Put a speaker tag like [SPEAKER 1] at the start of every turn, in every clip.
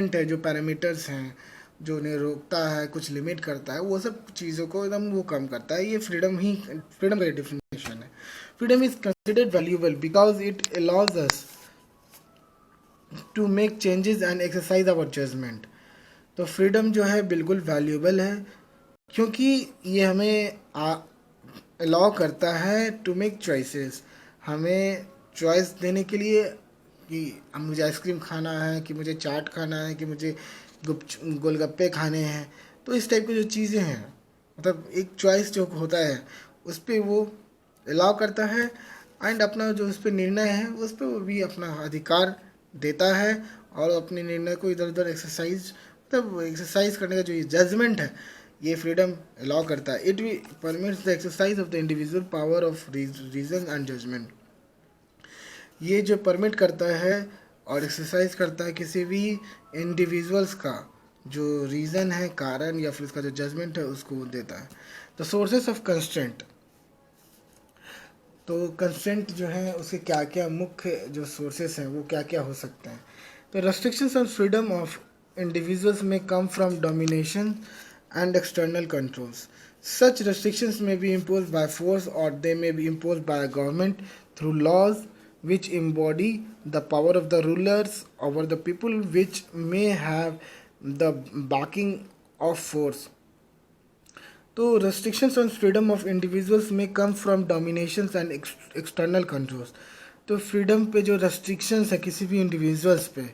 [SPEAKER 1] है, जो पैरामीटर्स हैं, जो उन्हें रोकता है, कुछ लिमिट करता है, वो सब चीज़ों को एकदम वो कम करता है। ये फ्रीडम का डिफिनेशन है। Freedom is considered valuable because it allows us to make changes and exercise our judgement. तो फ्रीडम जो है बिल्कुल वैल्यूएबल है, क्योंकि ये हमें अलाउ करता है टू मेक चॉइसेस। हमें चॉइस देने के लिए कि अब मुझे आइसक्रीम खाना है, कि मुझे चाट खाना है, कि मुझे गुप गोलगप्पे खाने हैं। तो इस टाइप की जो चीज़ें हैं, मतलब एक चॉइस जो होता है उस पर वो अलाउ करता है, एंड अपना जो उस पर निर्णय है उस पर वो भी अपना अधिकार देता है, और अपने निर्णय को इधर उधर एक्सरसाइज, मतलब एक्सरसाइज करने का जो ये जजमेंट है, ये फ्रीडम अलाउ करता है। इट भी permits the exercise of the individual power of reason and judgement. ये जो परमिट करता है और एक्सरसाइज करता है किसी भी इंडिविजुअल्स का जो रीज़न है, कारण, या फिर उसका जो जजमेंट है उसको देता है। The sources of constraint. तो कंस्ट्रेंट जो है उसके क्या क्या मुख्य जो सोर्सेस हैं वो क्या क्या हो सकते हैं। तो restrictions on freedom of individuals may come from domination and external controls. Such restrictions may be imposed by force, or they may be imposed by a government through laws which embody the power of the rulers over the people, which may have the backing of force. तो restrictions on freedom of individuals may come from dominations and external controls. तो freedom पे जो restrictions है किसी भी individuals पे,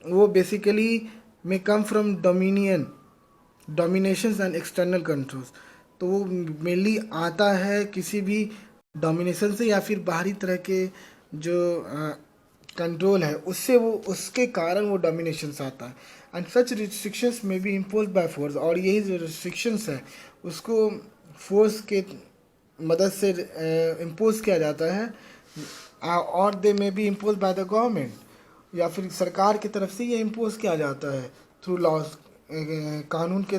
[SPEAKER 1] वो basically may come from dominations and external controls. तो वो मेनली आता है किसी भी डोमिनेशन से, या फिर बाहरी तरह के जो कंट्रोल है उससे, वो उसके कारण वो डोमिनेशंस आता है। एंड सच रिस्ट्रिक्शंस में बी इम्पोज बाय फोर्स, और यही जो रिस्ट्रिक्शंस है उसको फोर्स के मदद से इम्पोज किया जाता है, और दे में be impose by the government, या फिर सरकार की तरफ से ये इम्पोज किया जाता है थ्रू लॉज, कानून के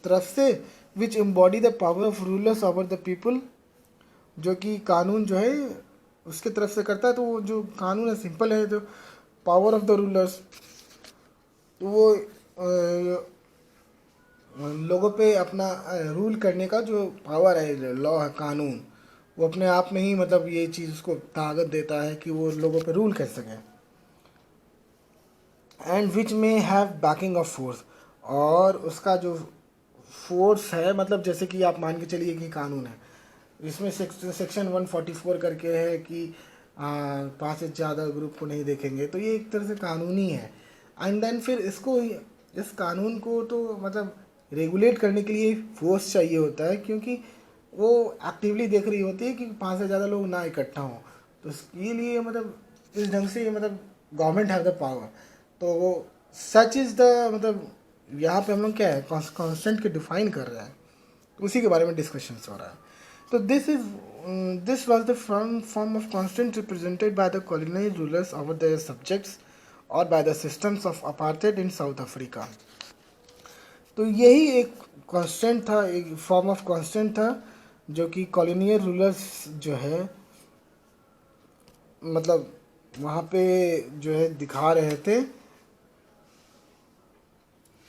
[SPEAKER 1] तरफ से, which embody the power of rulers over the people. जो कि कानून जो है उसके तरफ से करता है। तो वो जो कानून है सिंपल है, जो पावर ऑफ द रूलर्स, तो वो लोगों पे अपना रूल करने का जो पावर है, लॉ है, कानून, वो अपने आप में ही मतलब ये चीज़ उसको ताकत देता है कि वो लोगों पे रूल कर सके। एंड विच में हैव बैकिंग ऑफ फोर्स, और उसका जो फोर्स है, मतलब जैसे कि आप मान के चलिए कि कानून है, इसमें सेक्शन 144 करके है कि 5 से ज़्यादा ग्रुप को नहीं देखेंगे। तो ये एक तरह से कानूनी है। एंड देन फिर इसको, इस कानून को तो मतलब रेगुलेट करने के लिए फोर्स चाहिए होता है, क्योंकि वो एक्टिवली देख रही होती है कि 5 से ज़्यादा लोग ना इकट्ठा हों। तो इसके लिए मतलब इस ढंग से मतलब गवर्नमेंट हैव द पावर। तो वो सच इज़ द, मतलब यहाँ पे हम लोग क्या है, कॉन्स्टेंट के डिफाइन कर रहे हैं, उसी के बारे में डिस्कशन हो रहा है। तो this was the form of constant represented by the colonial rulers over their subjects, और by the systems of apartheid in South Africa. तो यही एक कांस्टेंट था, एक फॉर्म ऑफ कांस्टेंट था, जो कि कॉलोनियल रूलर्स जो है मतलब वहाँ पे जो है दिखा रहे थे।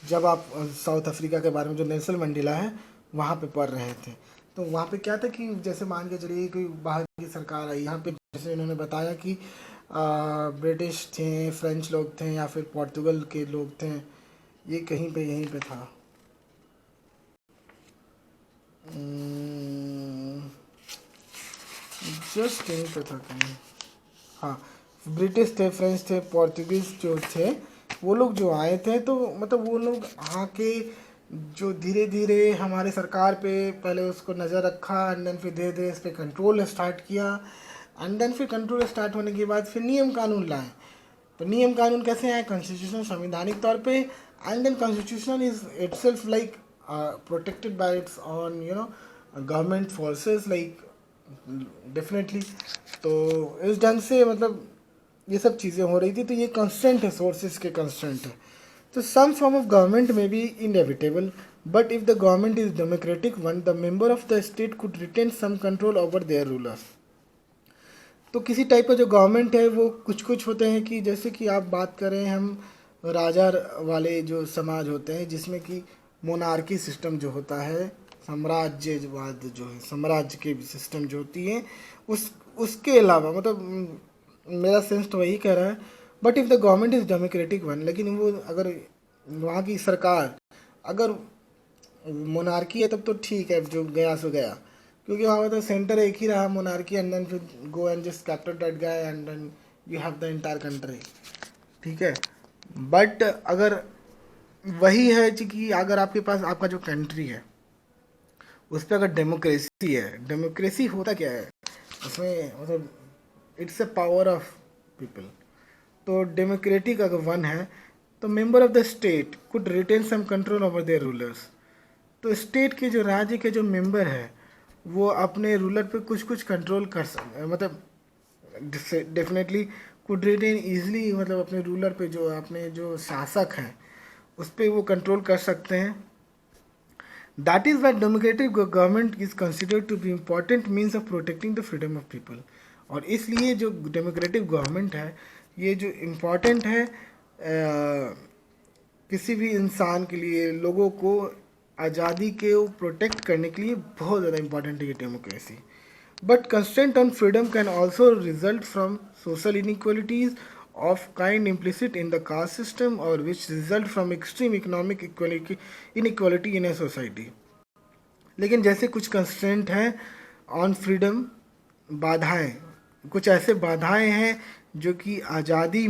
[SPEAKER 1] जब आप साउथ अफ्रीका के बारे में जो नेल्सन मंडेला है वहाँ पे पढ़ रहे थे, तो वहाँ पे क्या था कि जैसे मान के चलिए कोई बाहर की सरकार आई यहाँ पे, जैसे इन्होंने बताया कि ब्रिटिश थे, फ्रेंच लोग थे, या फिर पोर्तुगल के लोग थे। ये कहीं पे यहीं पे था, जस्ट यहीं पे था कहीं। हाँ, ब्रिटिश थे, फ्रेंच थे, पोर्तुगीज जो थे, वो लोग जो आए थे, तो मतलब वो लोग आके जो धीरे धीरे हमारे सरकार पे पहले उसको नज़र रखा, एंड देन फिर धीरे धीरे इस पर कंट्रोल स्टार्ट किया, एंड देन फिर कंट्रोल स्टार्ट होने के बाद फिर नियम कानून लाए। तो नियम कानून कैसे आए? कॉन्स्टिट्यूशन, संवैधानिक तौर पे, and then constitution is itself like protected by its own government forces, like definitely. तो इस ढंग से मतलब ये सब चीज़ें हो रही थी। तो ये कंस्टेंट है, सोर्सेज के कंस्टेंट है। तो सम फॉर्म ऑफ गवर्नमेंट में be inevitable, but if the government is democratic one, the member of the state could retain some control over their rulers. तो किसी टाइप का जो गवर्नमेंट है वो कुछ कुछ होते हैं कि जैसे कि आप बात करें हम राजा वाले जो समाज होते हैं जिसमें कि मोनार्की सिस्टम जो होता है, साम्राज्यवाद जो है, साम्राज्य के सिस्टम जो होती है, उसके अलावा मतलब मेरा सेंस तो वही कह रहा है। But if the government is democratic one, लेकिन वो अगर वहाँ की सरकार अगर मोनार्की है तब तो ठीक है, जो गया सो गया, क्योंकि वहाँ तो सेंटर एक ही रहा मोनार्की, एंड देन फिर go and just capture that guy and then you have the entire country, ठीक है। बट अगर वही है जी कि अगर आपके पास आपका जो कंट्री है उस पर अगर डेमोक्रेसी है, डेमोक्रेसी होता क्या है उसमें, मतलब it's a power of people. तो डेमोक्रेटिक अगर वन है तो member of the state could retain some control over their rulers. तो स्टेट के जो राज्य के जो मेंबर है वो अपने रूलर पे कुछ कुछ कंट्रोल कर सकते, मतलब डेफिनेटली कुड रिटेन ईजिली, मतलब अपने रूलर पे जो अपने जो शासक हैं उस पर वो कंट्रोल कर सकते हैं। That is why democratic government is considered to be important means of protecting the freedom of people. और इसलिए जो डेमोक्रेटिक गवर्नमेंट है ये जो इम्पॉर्टेंट है किसी भी इंसान के लिए, लोगों को आज़ादी के प्रोटेक्ट करने के लिए बहुत ज़्यादा इम्पॉर्टेंट है ये democracy. But constraint on freedom can also result from social inequalities of kind implicit in the caste system or which result from extreme economic inequality in a society। लेकिन जैसे कुछ कंस्ट्रेंट हैं ऑन फ्रीडम, बाधाएं, कुछ ऐसे बाधाएं हैं जो कि आज़ादी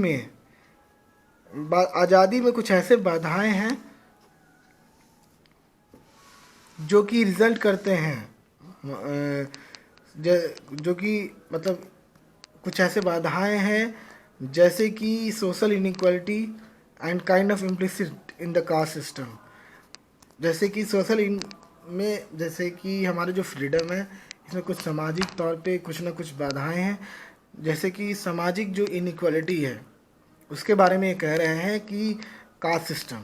[SPEAKER 1] में कुछ ऐसे बाधाएं हैं जो कि रिजल्ट करते हैं जो कि मतलब कुछ ऐसे बाधाएं हैं जैसे कि social inequality and kind of implicit in the caste system. जैसे कि में जैसे कि हमारे जो फ्रीडम है इसमें कुछ सामाजिक तौर पे कुछ ना कुछ बाधाएं हैं, जैसे कि सामाजिक जो इनइक्वालिटी है उसके बारे में ये कह रहे हैं कि कास्ट सिस्टम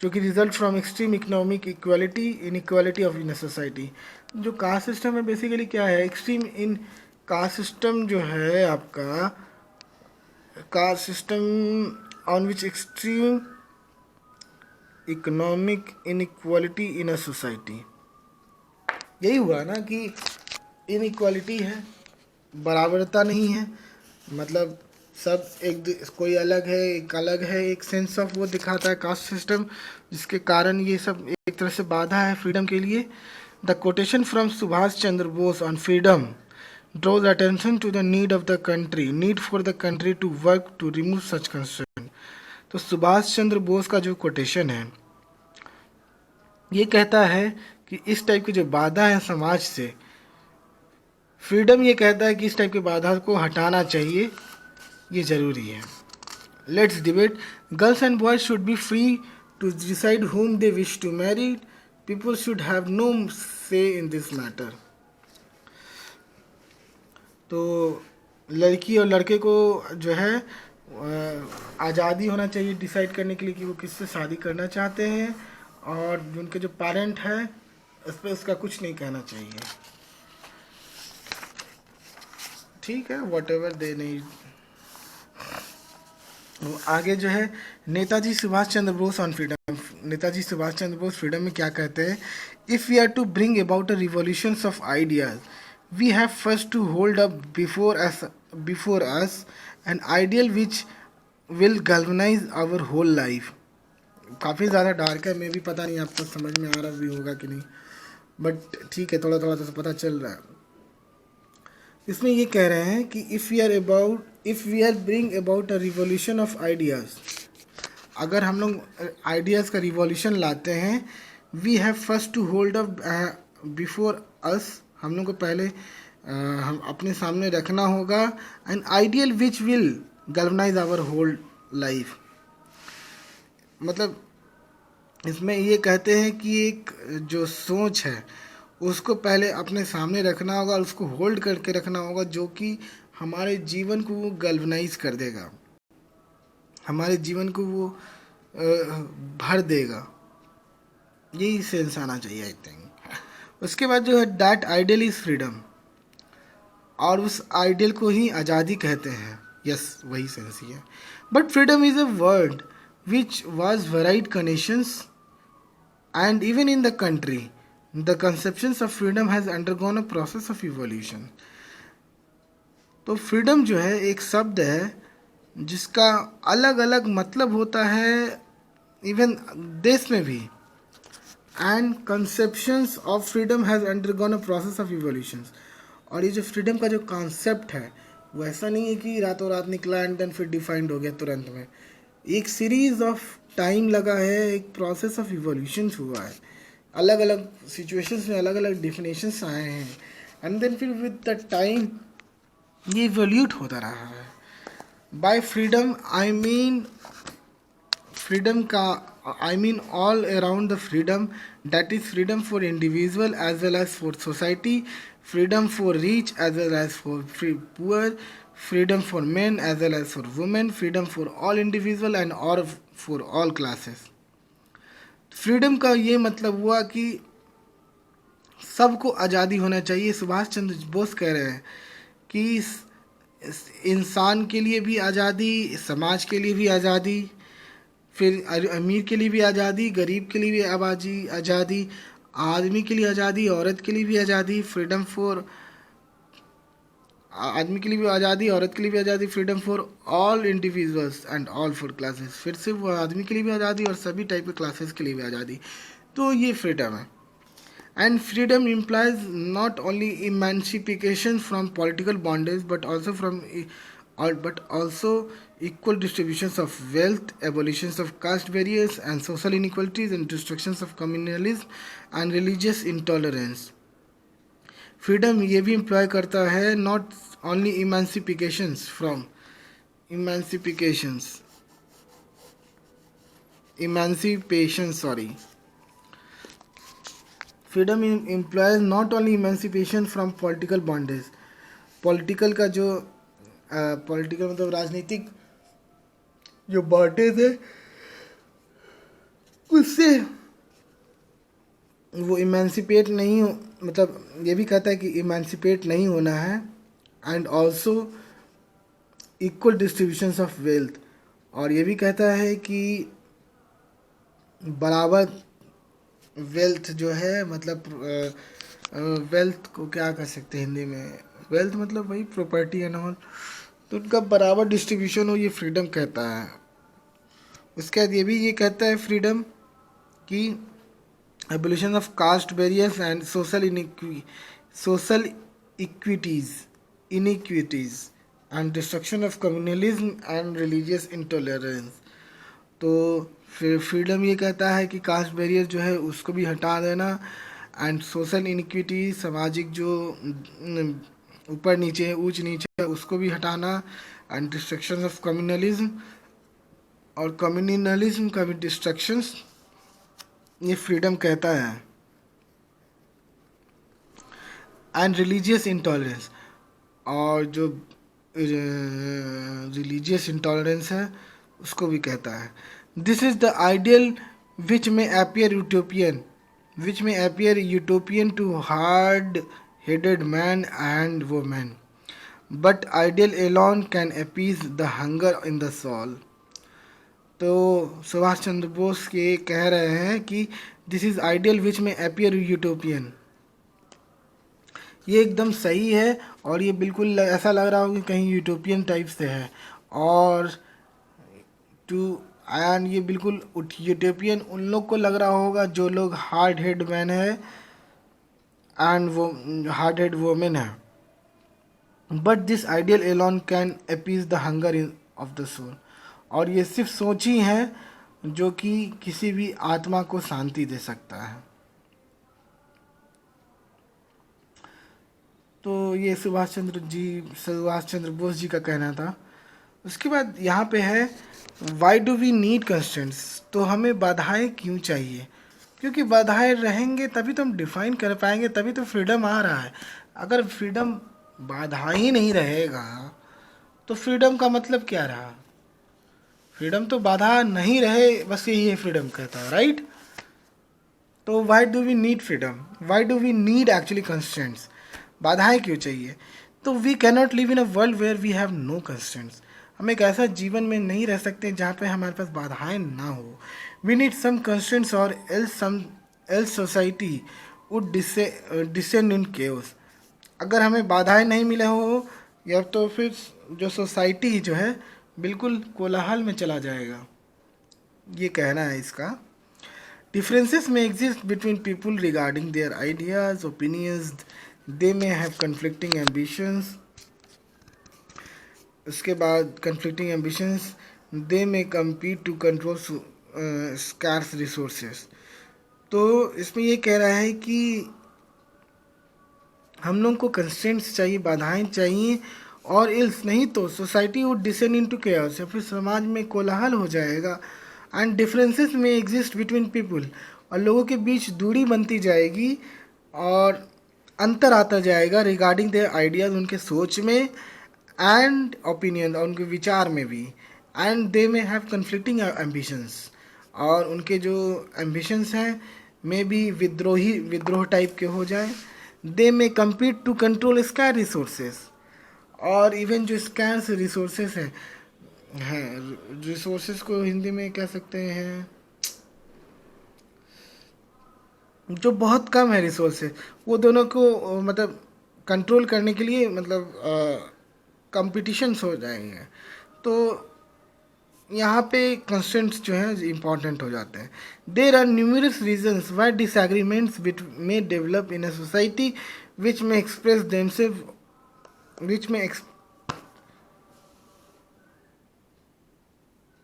[SPEAKER 1] जो कि result from extreme economic inequality of in society. जो कास्ट सिस्टम है बेसिकली क्या है, एक्सट्रीम इन कास्ट सिस्टम जो है आपका caste system on which extreme economic inequality in a society. यही हुआ ना कि इनइक्वालिटी है, बराबरता नहीं है, मतलब सब कोई अलग है, एक अलग है, एक सेंस ऑफ वो दिखाता है कास्ट सिस्टम, जिसके कारण ये सब एक तरह से बाधा है फ्रीडम के लिए। The quotation from Subhash Chandra Bose on freedom draws attention to the need for the country to work to remove such constraint। तो सुभाष चंद्र बोस का जो कोटेशन है ये कहता है कि इस टाइप की जो बाधा है समाज से, फ्रीडम ये कहता है कि इस टाइप की बाधा को हटाना चाहिए, ये ज़रूरी है। Let's debate. Girls and boys should be free to decide whom they wish to marry। People should have no say in this matter। तो लड़की और लड़के को जो है आज़ादी होना चाहिए डिसाइड करने के लिए कि वो किससे शादी करना चाहते हैं, और जो उनके जो पेरेंट हैं इस पर उसका कुछ नहीं कहना चाहिए, ठीक है, वॉट एवर दे नहीं। आगे जो है Netaji Subhash Chandra Bose on freedom. Netaji Subhash Chandra Bose freedom में क्या कहते हैं, if we are to bring about a revolution of ideas we have first to hold up before us an ideal which will galvanize our whole life। काफ़ी ज़्यादा डार्क है, मैं भी पता नहीं आपको समझ में आ रहा भी होगा कि नहीं, बट ठीक है, थोड़ा थोड़ा तो पता चल रहा है। इसमें ये कह रहे हैं कि if we are bring about a revolution of ideas, अगर हम लोग आइडियाज़ का रिवॉल्यूशन लाते हैं, we have first to hold up before us, हम लोग को पहले हम अपने सामने रखना होगा an ideal which will galvanise our whole life. मतलब इसमें ये कहते हैं कि एक जो सोच है उसको पहले अपने सामने रखना होगा और उसको होल्ड करके रखना होगा, जो कि हमारे जीवन को वो गल्वनाइज कर देगा, हमारे जीवन को वो भर देगा। यही सेंस आना चाहिए आई थिंक। उसके बाद जो है दैट आइडियल इज फ्रीडम। और उस आइडियल को ही आज़ादी कहते हैं। यस, वही सेंस ही है। But freedom is a word which was varied connections and even in the country the conceptions of freedom has undergone a process of evolution। तो freedom जो है एक शब्द है जिसका अलग अलग मतलब होता है इवन देश में भी। And conceptions of freedom has undergone a process of evolution. और ये जो फ्रीडम का जो कॉन्सेप्ट है वो ऐसा नहीं है कि रातों रात निकला एंड देन फिर डिफाइंड हो गया तुरंत में। एक सीरीज ऑफ टाइम लगा है, एक प्रोसेस ऑफ इवोल्यूशन हुआ है, अलग अलग सिचुएशंस में अलग अलग डिफिनेशंस आए हैं एंड देन फिर विद द टाइम ये इवोल्यूट होता रहा है। By freedom I mean freedom का I mean all around the freedom, that is freedom for individual as well as for society, freedom for rich as well as for poor, freedom for men as well as for women, freedom for all individual and or for all classes। Freedom का ये मतलब हुआ कि सबको आज़ादी होना चाहिए। सुभाष चंद्र बोस कह रहे हैं कि इंसान के लिए भी आज़ादी, समाज के लिए भी आज़ादी, फिर अमीर के लिए भी आज़ादी, गरीब के लिए भी आज़ादी, आदमी के लिए आज़ादी, औरत के लिए भी आज़ादी, फ्रीडम फॉर आदमी के लिए भी आज़ादी, औरत के लिए भी आज़ादी, freedom for all individuals and all for classes. फिर से वो आदमी के लिए भी आज़ादी और सभी टाइप के क्लासेस के लिए भी आज़ादी। तो ये फ्रीडम है। And freedom implies not only emancipation from political bondage but also equal distributions of wealth, abolitions of caste barriers and social inequalities, and destructions of communalism and religious intolerance। Freedom ये भी employ करता है not only emancipations from emancipation freedom employs not only emancipation from political bondage. Political का जो political मतलब राजनीतिक जो bondage है उससे वो इमेंसिपेट नहीं हो, मतलब ये भी कहता है कि इमेंसिपेट नहीं होना है। And also equal distributions of wealth, और ये भी कहता है कि बराबर वेल्थ जो है, मतलब वेल्थ को क्या कह सकते हैं हिंदी में, वेल्थ मतलब वही प्रॉपर्टी एंड ऑल, तो उनका बराबर डिस्ट्रीब्यूशन हो, ये फ्रीडम कहता है। उसके बाद ये भी ये कहता है फ्रीडम कि abolition of caste barriers and social inequities and destruction of communalism and religious intolerance. तो फिर फ्रीडम ये कहता है कि कास्ट बैरियर जो है उसको भी हटा देना, एंड सोशल इनिक्विटी, सामाजिक जो ऊपर नीचे ऊंच नीचे उसको भी हटाना, एंड डिस्ट्रक्शन ऑफ कम्युनलिज्म, और कम्युनलिज्म का भी डिस्ट्रक्शंस ये फ्रीडम कहता है। एंड रिलीजियस इंटॉलरेंस, और जो रिलीजियस इंटॉलरेंस है उसको भी कहता है। दिस इज द आइडियल विच में appear utopian to hard-headed man and woman, but ideal alone can appease the hunger in the soul। तो सुभाष चंद्र बोस के कह रहे हैं कि दिस इज आइडियल विच में appear यूटोपियन, ये एकदम सही है और ये बिल्कुल ऐसा लग रहा हो कि कहीं यूटोपियन टाइप से है, और एंड ये बिल्कुल यूटोपियन उन लोग को लग रहा होगा जो लोग हार्ड हेड मैन है एंड वो हार्ड हेड वोमेन है। But this ideal alone can appease the hunger of the soul, और ये सिर्फ सोच ही है जो कि किसी भी आत्मा को शांति दे सकता है। तो ये सुभाष चंद्र बोस जी का कहना था। उसके बाद यहाँ पे है why do we need constants, तो हमें बाधाएं क्यों चाहिए, क्योंकि बाधाएं रहेंगे तभी तो हम डिफाइन कर पाएंगे, तभी तो फ्रीडम आ रहा है। अगर फ्रीडम बाधा ही नहीं रहेगा तो फ्रीडम का मतलब क्या रहा। फ्रीडम तो बाधा नहीं रहे, बस यही है फ्रीडम कहता है, राइट। तो why do we need freedom, why do we need actually constants, बाधाएं क्यों चाहिए। तो we cannot live in a world where we have no constraints. हम एक ऐसा जीवन में नहीं रह सकते जहाँ पे हमारे पास बाधाएं ना हो। वी नीड सम कंस्ट्रेंट्स और else society would descend in chaos. अगर हमें बाधाएं नहीं मिले हो या तो फिर जो सोसाइटी जो है बिल्कुल कोलाहल में चला जाएगा, ये कहना है इसका। डिफरेंसेस में exist between people regarding their ideas opinions, they may have conflicting ambitions. उसके बाद conflicting ambitions, they may compete to control scarce resources. तो इसमें ये कह रहा है कि हम लोग को कंस्ट्रेंट्स चाहिए, बाधाएं चाहिए, और इल्स नहीं तो society would descend into chaos, या फिर समाज में कोलाहल हो जाएगा। एंड डिफरेंसेस में एग्जिस्ट बिटवीन पीपल, और लोगों के बीच दूरी बनती जाएगी और अंतर आता जाएगा रिगार्डिंग देयर आइडियाज, उनके सोच में, एंड ओपिनियन, और उनके विचार में भी। And they may have conflicting ambitions, और उनके जो एम्बिशंस हैं मे भी विद्रोह टाइप के हो जाए। They may compete to control scarce resources, और इवन जो स्कैर्स रिसोर्सेस हैं रिसोर्सेस को हिंदी में कह सकते हैं जो बहुत कम है रिसोर्सेज, वो दोनों को मतलब कंट्रोल करने के लिए मतलब कंपटीशंस हो जाएंगे। तो यहाँ पे कंस्टेंट्स जो हैं इम्पॉर्टेंट हो जाते हैं। There are numerous reasons why disagreements may develop in a society which may express themselves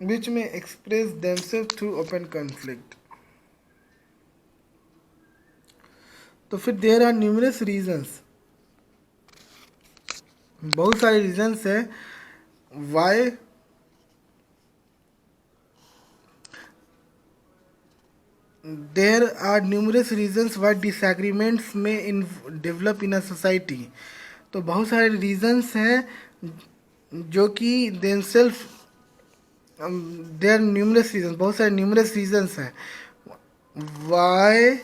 [SPEAKER 1] विच में express themselves through open conflict। तो फिर देर आर न्यूमरस रीजन्स, बहुत सारे रीजन्स है why there are numerous reasons why disagreements may in develop in a society. तो बहुत सारे regions हैं जो कि देमसेल्फ देर न्यूमरस रीजन्स, बहुत सारे न्यूमरस रीजन्स हैं वाई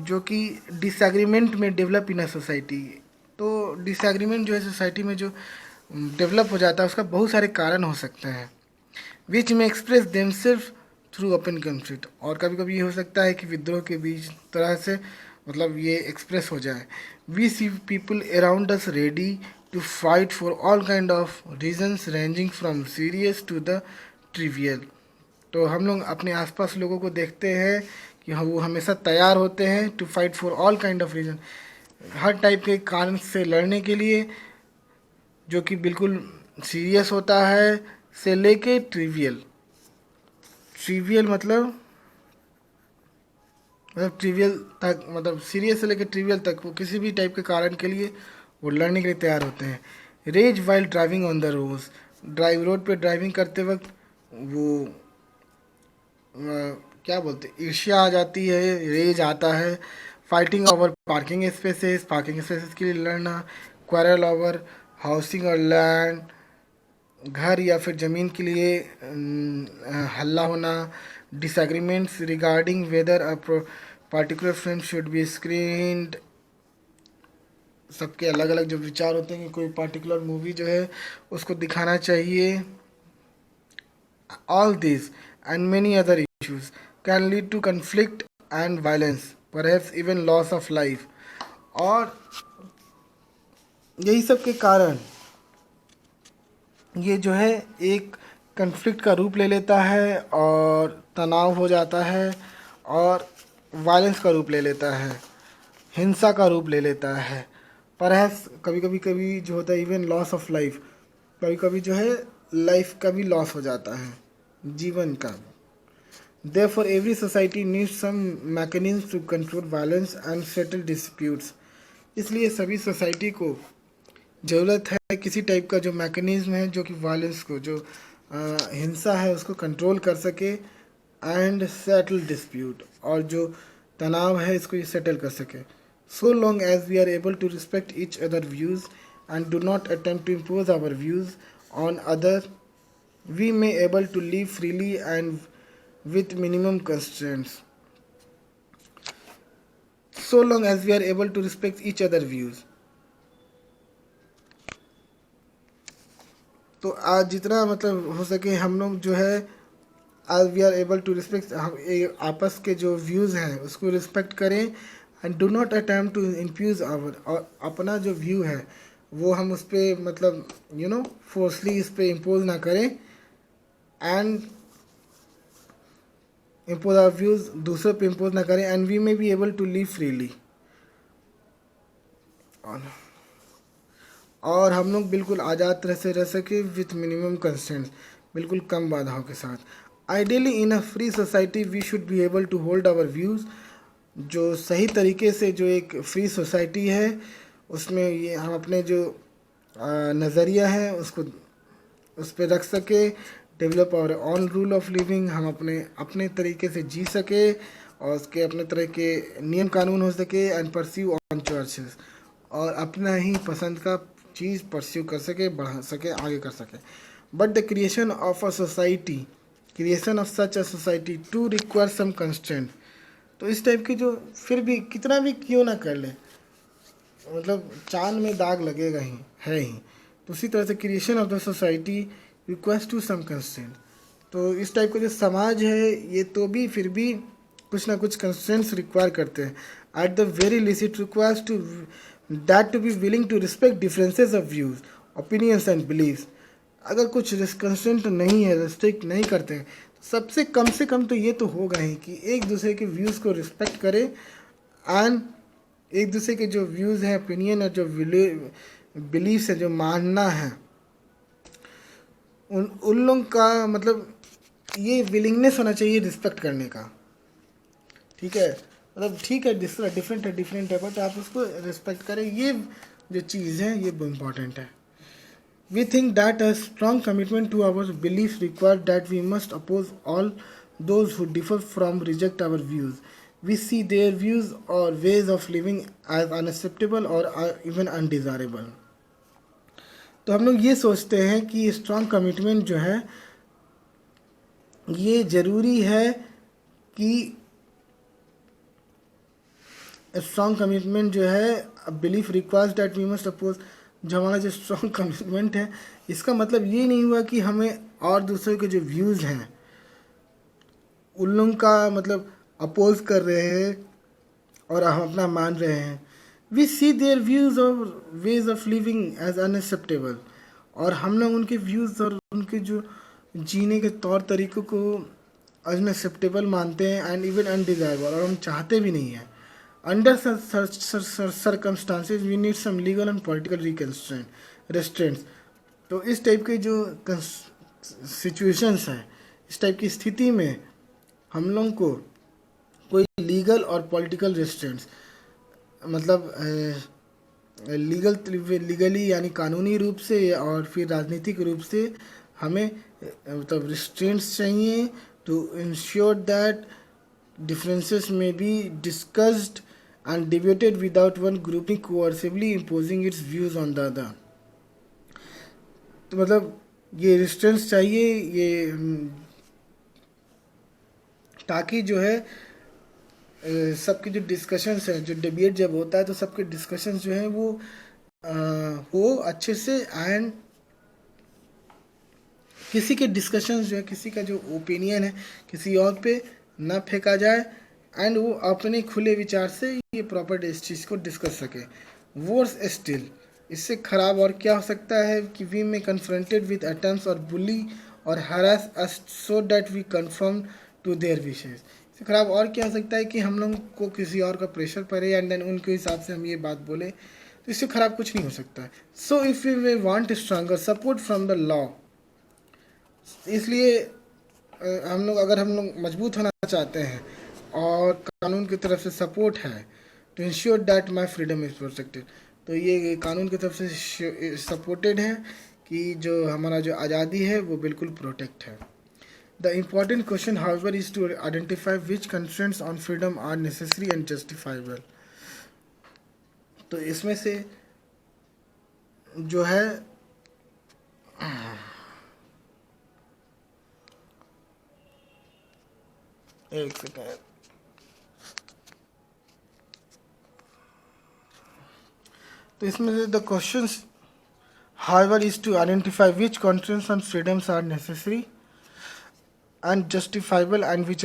[SPEAKER 1] जो कि डिसएग्रीमेंट में डेवलप इन अ सोसाइटी। तो डिसएग्रीमेंट जो है सोसाइटी में जो डेवलप हो जाता है उसका बहुत सारे कारण हो सकते हैं। Which may express themselves through open conflict, और कभी कभी ये हो सकता है कि विद्रोह के बीच तरह से मतलब ये एक्सप्रेस हो जाए। We see people around us ready to fight for all kind of reasons ranging from serious to the trivial. तो हम लोग अपने आसपास लोगों को देखते हैं कि वो हमेशा तैयार होते हैं to fight for all kind of reason, हर टाइप के कारण से लड़ने के लिए, जो कि बिल्कुल सीरियस होता है से लेके ट्रिवियल। ट्रिवियल मतलब ट्रिवियल तक, मतलब सीरियस से लेकर ट्रिवियल तक वो किसी भी टाइप के कारण के लिए वो लड़ने के लिए तैयार होते हैं। Rage while driving on the road पे ड्राइविंग करते वक्त वो क्या बोलते हैं, ईर्ष्या आ जाती है, रेज आता है। फाइटिंग ओवर पार्किंग स्पेसेस के लिए लड़ना। क्वारल ओवर हाउसिंग और लैंड, घर या फिर ज़मीन के लिए हल्ला होना। Disagreements regarding weather a particular film should be screened, सबके अलग अलग जो विचार होते हैं कि कोई पार्टिकुलर मूवी जो है उसको दिखाना चाहिए। All this and many other issues can lead to conflict and violence, perhaps even loss of life. और यही सब के कारण ये जो है एक कन्फ्लिक्ट का रूप ले लेता है और तनाव हो जाता है और वायलेंस का रूप ले लेता है, हिंसा का रूप ले लेता है। परहैप्स कभी जो होता है इवन लॉस ऑफ लाइफ, कभी कभी जो है लाइफ का भी लॉस हो जाता है, जीवन का। Therefore, every society needs some mechanisms to control violence and settle disputes। इसलिए सभी सोसाइटी को ज़रूरत है किसी टाइप का जो मैकेनिज्म है जो कि वायलेंस को, जो हिंसा है उसको कंट्रोल कर सके, एंड सेटल डिस्प्यूट, और जो तनाव है इसको ये सेटल कर सके। So long as we are able to respect each other views and do not attempt to impose our views on other, we may able to live freely and with minimum constraints। So long as we are able to respect each other views। तो आज जितना मतलब हो सके हम लोग जो है आज we are able to respect, हम आपस के जो व्यूज़ हैं उसको रिस्पेक्ट करें and do not attempt to impose our, और अपना जो व्यू है वो हम उस पर मतलब फोर्सली इस पर इम्पोज ना करें एंड इम्पोज आवर व्यूज़ दूसरों पे इम्पोज ना करें and we may be able to live freely. और हम लोग बिल्कुल आज़ाद तरह से रह सके विथ मिनिमम कंस्ट्रेंट्स, बिल्कुल कम बाधाओं के साथ। Ideally in a free society we should be able to hold our views. जो सही तरीके से जो एक फ्री सोसाइटी है उसमें ये हम अपने जो नज़रिया है उसको उस पर रख सके, develop our own rule of living, हम अपने अपने तरीके से जी सके और उसके अपने तरह के नियम कानून हो सके एंड परस्यू ऑन चॉइसेस, और अपना ही पसंद का चीज़ परस्यू कर सके, बढ़ा सके, आगे कर सके। But the creation of a society, creation of such a society to require some constraint. तो इस टाइप की जो फिर भी कितना भी क्यों ना कर ले, मतलब चांद में दाग लगेगा ही है ही। तो उसी तरह से creation of the society request to some constant. तो इस टाइप का जो समाज है ये तो भी फिर भी कुछ ना कुछ कंस्टेंट्स रिक्वायर करते हैं। At the very least it requires to that to be willing to respect differences of views, opinions and beliefs. अगर कुछ कंस्टेंट नहीं है, रिस्ट्रिक्ट नहीं करते हैं, सबसे कम से कम तो ये तो होगा ही कि एक दूसरे के व्यूज़ को रिस्पेक्ट करें एंड एक दूसरे के जो व्यूज़ हैं, ओपिनियन है, जो बिलीव्स है, जो मानना है, उन लोग का मतलब ये विलिंगनेस होना चाहिए रिस्पेक्ट करने का। ठीक है, मतलब ठीक है डिफरेंट है बट आप उसको रिस्पेक्ट करें, ये जो चीज़ है ये इम्पॉर्टेंट है। We think that a strong commitment to our beliefs requires that we must oppose all those who differ from reject our views. We see their views or ways of living as unacceptable or even undesirable. तो हम लोग ये सोचते हैं कि strong commitment जो है ये ज़रूरी है कि स्ट्रॉन्ग कमिटमेंट जो है belief requires that we must oppose. जो हमारा जो स्ट्रॉन्ग कमिटमेंट है इसका मतलब ये नहीं हुआ कि हमें और दूसरों के जो व्यूज़ हैं उन लोगों का मतलब अपोज कर रहे हैं और हम अपना मान रहे हैं। वी सी देयर व्यूज़ और ways of living as unacceptable, और हम लोग उनके व्यूज़ और उनके जो जीने के तौर तरीक़ों को अनएक्सेप्टेबल मानते हैं एंड इवन अनडिजायरेबल, और हम चाहते भी नहीं हैं। Under such circumstances, we need some legal and political restraints. तो इस टाइप के जो सिचुएशंस हैं, इस टाइप की स्थिति में हम लोग को कोई लीगल और पॉलिटिकल रेस्ट्रेंट्स, मतलब लीगली यानी कानूनी रूप से और फिर राजनीतिक रूप से हमें मतलब रिस्ट्रेंट्स चाहिए to ensure that differences may be discussed and debated without one grouping coercively imposing its views on the other. तो मतलब ये रिस्ट्रेंस चाहिए ये ताकि जो है सबके जो डिस्कशंस हैं, जो डिबेट जब होता है तो सबके डिस्कशंस जो हैं वो हो अच्छे से एंड किसी के डिस्कशंस जो है, किसी का जो ओपिनियन है किसी और पे ना फेंका जाए एंड वो अपने खुले विचार से ये प्रॉपर इस चीज़ को डिस्कस सके। वर्स स्टिल, इससे ख़राब और क्या हो सकता है कि वी में कन्फ्रंटेड विद अटेम्प्ट्स और बुली और harass us so that we conform to their wishes. इससे ख़राब और क्या हो सकता है कि हम लोग को किसी और का प्रेशर पड़े एंड देन उनके हिसाब से हम ये बात बोले, तो इससे ख़राब कुछ नहीं हो सकता है। So if we way want stronger support from the law, इसलिए हम लोग मजबूत होना चाहते हैं और कानून की तरफ से सपोर्ट है to ensure that my freedom is protected, तो ये कानून की तरफ से सपोर्टेड है कि जो हमारा जो आज़ादी है वो बिल्कुल प्रोटेक्ट है। The important question however is to identify which constraints on freedom are necessary and justifiable. तो इसमें से जो है एक सेकेंड, तो इसमें से the questions however, is to identify which constraints on freedoms are necessary and justifiable and which